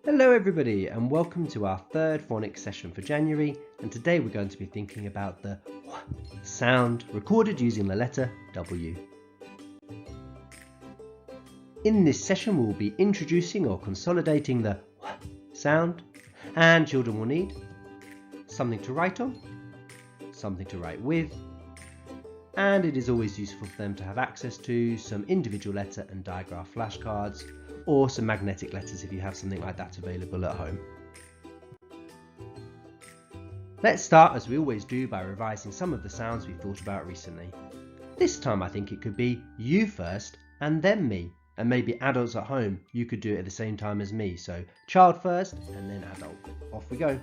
Hello everybody and welcome to our third phonics session for January, and today we're going to be thinking about the sound recorded using the letter W. In this session we will be introducing or consolidating the sound, and children will need something to write on, something to write with, and it is always useful for them to have access to some individual letter and digraph flashcards or some magnetic letters if you have something like that available at home. Let's start, as we always do, by revising some of the sounds we've thought about recently. This time I think it could be you first and then me, and maybe adults at home, you could do it at the same time as me. So child first and then adult. Off we go.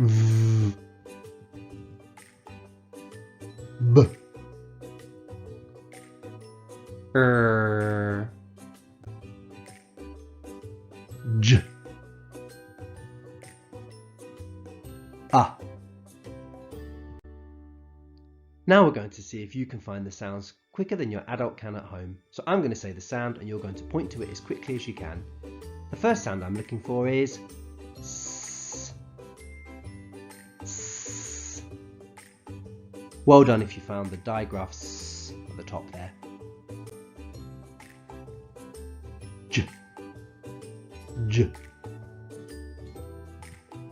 V, B, J, A. Now we're going to see if you can find the sounds quicker than your adult can at home. So I'm going to say the sound and you're going to point to it as quickly as you can. The first sound I'm looking for is S. S. Well done if you found the digraph S at the top there. J. J.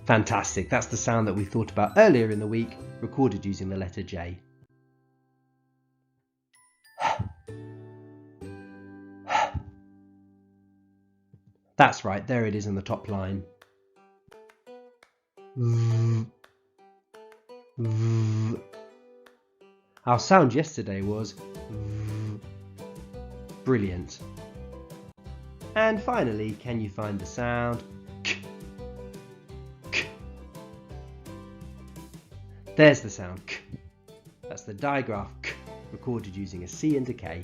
Fantastic, that's the sound that we thought about earlier in the week, recorded using the letter J. That's right, there it is in the top line. V. V. Our sound yesterday was V. Brilliant. And finally, can you find the sound K? K. There's the sound K. That's the digraph K, recorded using a C and a K.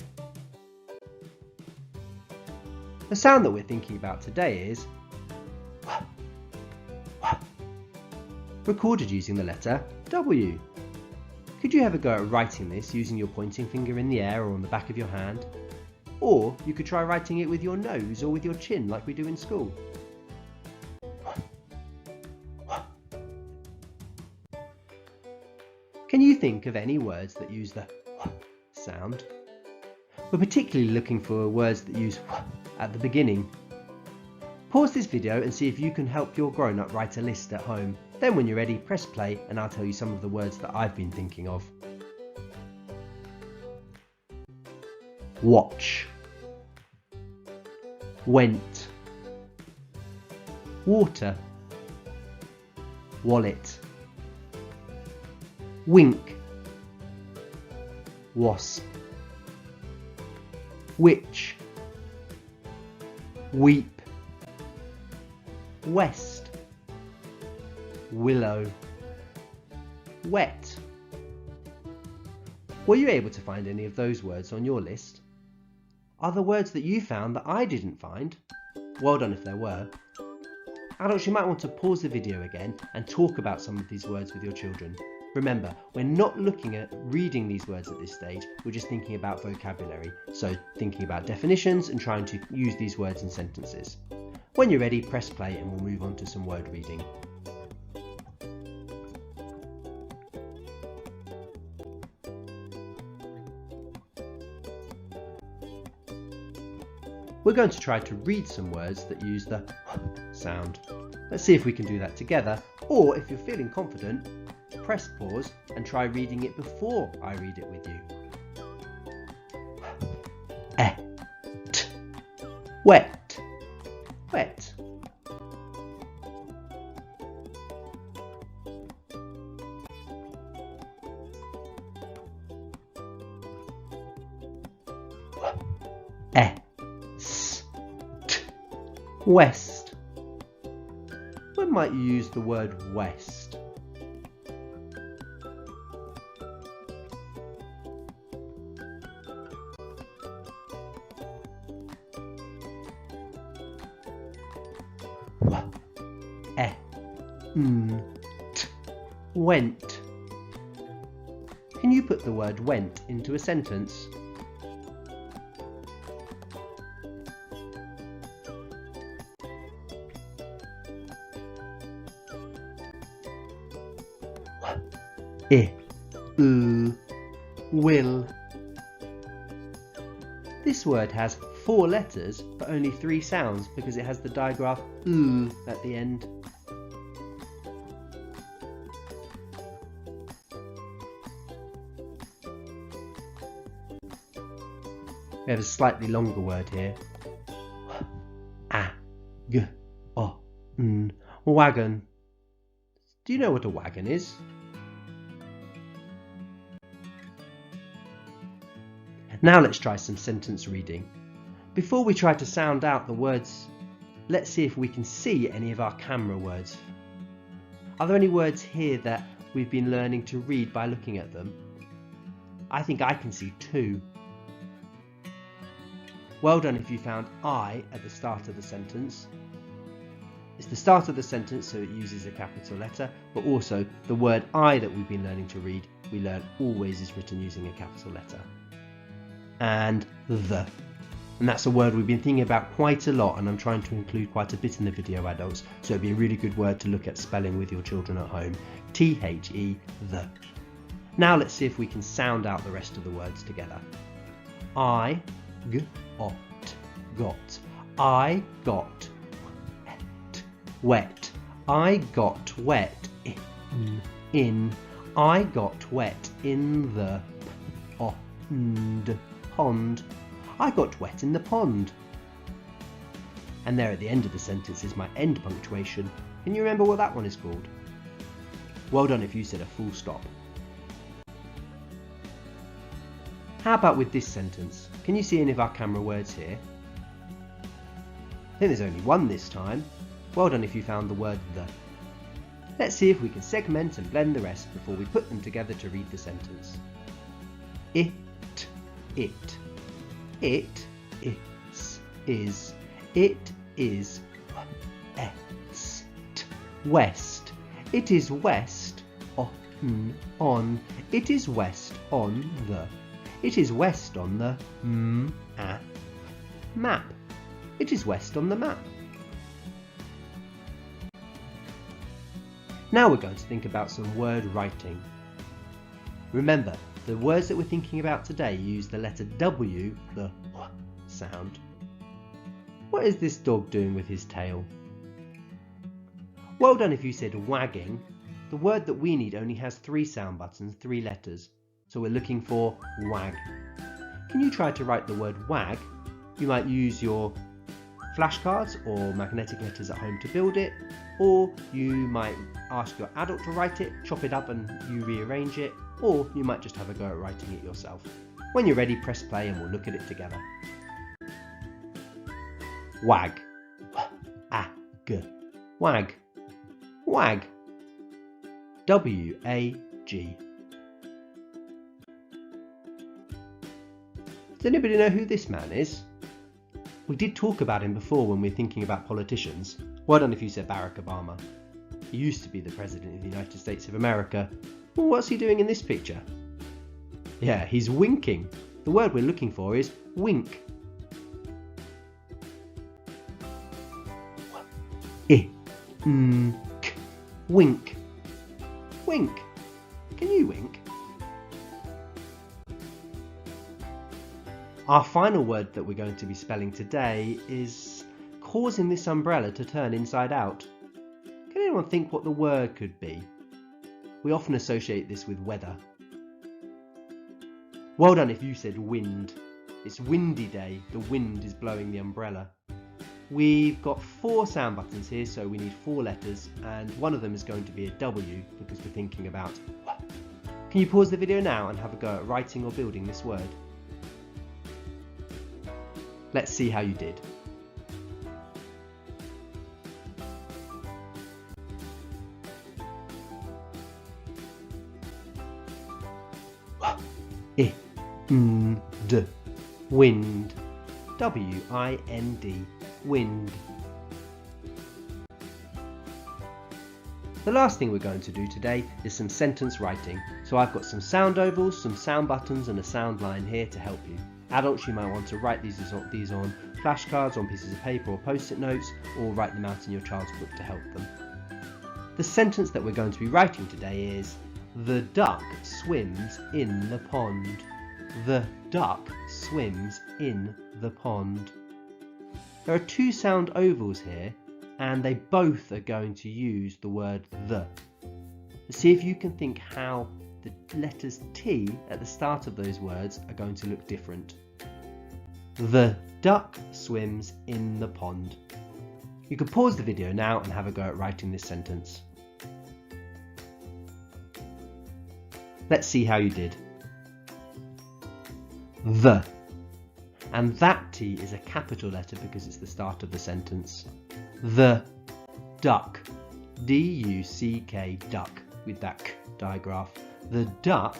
The sound that we're thinking about today is recorded using the letter W. Could you have a go at writing this using your pointing finger in the air or on the back of your hand? Or you could try writing it with your nose or with your chin like we do in school. Can you think of any words that use the sound? We're particularly looking for words that use at the beginning. Pause this video and see if you can help your grown-up write a list at home. Then when you're ready, press play and I'll tell you some of the words that I've been thinking of. Watch, went, water, wallet, wink, wasp, witch, weep, west, willow, wet. Were you able to find any of those words on your list? Are there words that you found that I didn't find? Well done if there were. Adults, you might want to pause the video again and talk about some of these words with your children. Remember, we're not looking at reading these words at this stage, we're just thinking about vocabulary, so thinking about definitions and trying to use these words in sentences. When you're ready, press play and we'll move on to some word reading. We're going to try to read some words that use the sound. Let's see if we can do that together, or if you're feeling confident, press pause and try reading it before I read it with you. Et, wet, wet. West. When might you use the word west? t, went. Can you put the word went into a sentence? Will. This word has 4 letters but only 3 sounds because it has the digraph at the end. We have a slightly longer word here. Wagon. Do you know what a wagon is? Now let's try some sentence reading. Before we try to sound out the words, let's see if we can see any of our camera words. Are there any words here that we've been learning to read by looking at them? I think I can see 2. Well done if you found I at the start of the sentence. It's the start of the sentence, so it uses a capital letter, but also the word I that we've been learning to read, we learn always is written using a capital letter. And the. And that's a word we've been thinking about quite a lot, and I'm trying to include quite a bit in the video, adults, so it'd be a really good word to look at spelling with your children at home. T-H-E, the. Now let's see if we can sound out the rest of the words together. I got. I got wet. I got wet in. I got wet in the pond. I got wet in the pond. And there at the end of the sentence is my end punctuation. Can you remember what that one is called? Well done if you said a full stop. How about with this sentence? Can you see any of our camera words here? I think there's only one this time. Well done if you found the word the. Let's see if we can segment and blend the rest before we put them together to read the sentence. It, is, it is, west, it is west, on, it is west on the, it is west on the, map, it is west on the map. Now we're going to think about some word writing. Remember, the words that we're thinking about today use the letter W, the sound. What is this dog doing with his tail? Well done if you said wagging. The word that we need only has 3 sound buttons, 3 letters. So we're looking for wag. Can you try to write the word wag? You might use your flashcards or magnetic letters at home to build it, or you might ask your adult to write it, chop it up and you rearrange it, or you might just have a go at writing it yourself. When you're ready, press play and we'll look at it together. Wag. Wag. Wag. W-A-G. Does anybody know who this man is? We did talk about him before when we were thinking about politicians. Well done if you said Barack Obama. He used to be the President of the United States of America. Well, what's he doing in this picture? Yeah, he's winking. The word we're looking for is wink. Wink. Wink. Can you wink? Our final word that we're going to be spelling today is causing this umbrella to turn inside out. Can anyone think what the word could be? We often associate this with weather. Well done if you said wind. It's windy day, the wind is blowing the umbrella. We've got 4 sound buttons here, so we need 4 letters, and one of them is going to be a W because we're thinking about. Can you pause the video now and have a go at writing or building this word? Let's see how you did. Wind. W-I-N-D. Wind. The last thing we're going to do today is some sentence writing. So I've got some sound ovals, some sound buttons and a sound line here to help you. Adults, you might want to write these on flashcards, on pieces of paper or post-it notes, or write them out in your child's book to help them. The sentence that we're going to be writing today is, the duck swims in the pond. The duck swims in the pond. There are two sound ovals here, and they both are going to use the word the. See if you can think how the letters T at the start of those words are going to look different. The duck swims in the pond. You can pause the video now and have a go at writing this sentence. Let's see how you did. The. And that T is a capital letter because it's the start of the sentence. The duck. D-U-C-K, duck, with that K digraph. The duck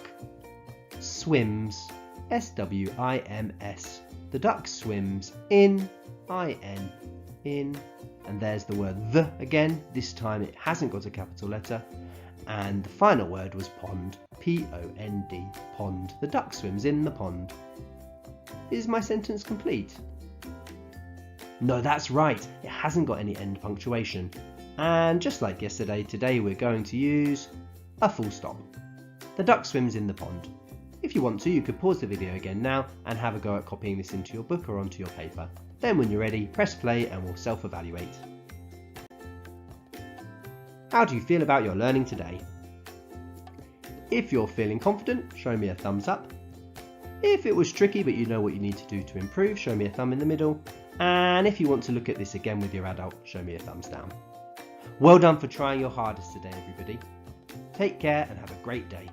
swims, S-W-I-M-S. The duck swims in, I-N, in. And there's the word the again. This time it hasn't got a capital letter. And the final word was pond, P-O-N-D, pond. The duck swims in the pond. Is my sentence complete? No, that's right, it hasn't got any end punctuation. And just like yesterday, today we're going to use a full stop. The duck swims in the pond. If you want to, you could pause the video again now and have a go at copying this into your book or onto your paper. Then when you're ready, press play and we'll self-evaluate. How do you feel about your learning today? If you're feeling confident, show me a thumbs up. If it was tricky but you know what you need to do to improve, show me a thumb in the middle. And if you want to look at this again with your adult, show me a thumbs down. Well done for trying your hardest today, everybody. Take care and have a great day.